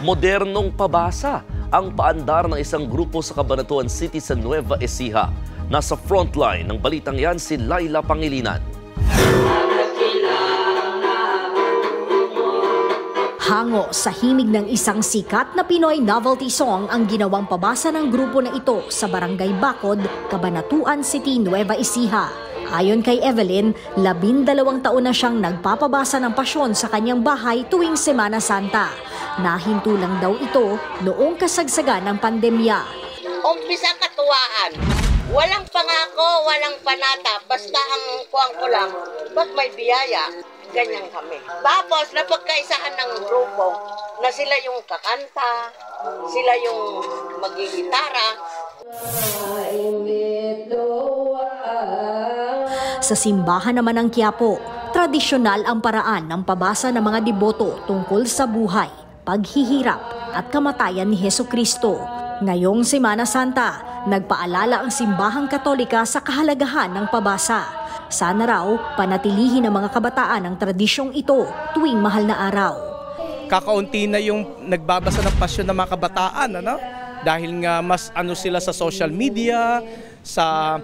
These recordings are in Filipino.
Modernong pabasa ang paandar ng isang grupo sa Cabanatuan City sa Nueva Ecija. Nasa frontline ng balitang yan si Laila Pangilinan. Hango sa himig ng isang sikat na Pinoy novelty song ang ginawang pabasa ng grupo na ito sa Barangay Bacod, Cabanatuan City, Nueva Ecija. Ayon kay Evelyn, 12 taon na siyang nagpapabasa ng pasyon sa kanyang bahay tuwing Semana Santa. Nahinto lang daw ito noong kasagsagan ng pandemya. Umpisa katuwaan. Walang pangako, walang panata. Basta ang kuwang ko lang, ba't may biyaya? Ganyan kami. Tapos, napagkaisahan ng grupo na sila yung kakanta, sila yung magigitara. Sa simbahan naman ng Quiapo, tradisyonal ang paraan ng pabasa ng mga deboto tungkol sa buhay, paghihirap at kamatayan ni Hesukristo. Ngayong Semana Santa, nagpaalala ang simbahang Katolika sa kahalagahan ng pabasa. Sana raw panatilihin ng mga kabataan ang tradisyong ito tuwing mahal na araw. Kakaunti na yung nagbabasa ng pasyon ng mga kabataan, ano? Dahil nga mas sila sa social media, sa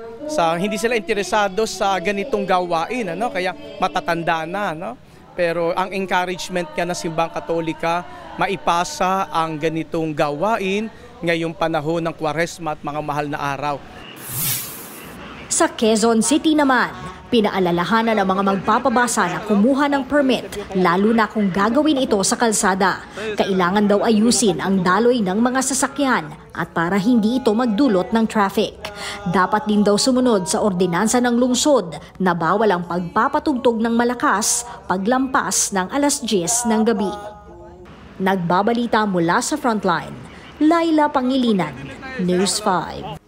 hindi sila interesado sa ganitong gawain, ano? Kaya matatanda na, no? Pero ang encouragement ka ng simbahang Katolika, maipasa ang ganitong gawain ngayong panahon ng Kwaresma at mga mahal na araw. Sa Quezon City naman, pinaalalahanan ng mga magpapabasa na kumuha ng permit, lalo na kung gagawin ito sa kalsada. Kailangan daw ayusin ang daloy ng mga sasakyan at para hindi ito magdulot ng traffic. Dapat din daw sumunod sa ordinansa ng lungsod na bawal ang pagpapatugtog ng malakas paglampas ng 10:00 ng gabi. Nagbabalita mula sa Frontline, Laila Pangilinan, News 5.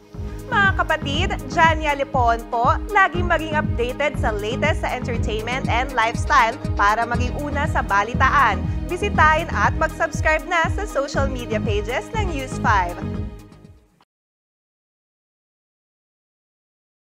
Mga kapatid, Jania Lipon po, laging maging updated sa latest sa entertainment and lifestyle para maging una sa balitaan. Bisitahin at mag-subscribe na sa social media pages ng News 5.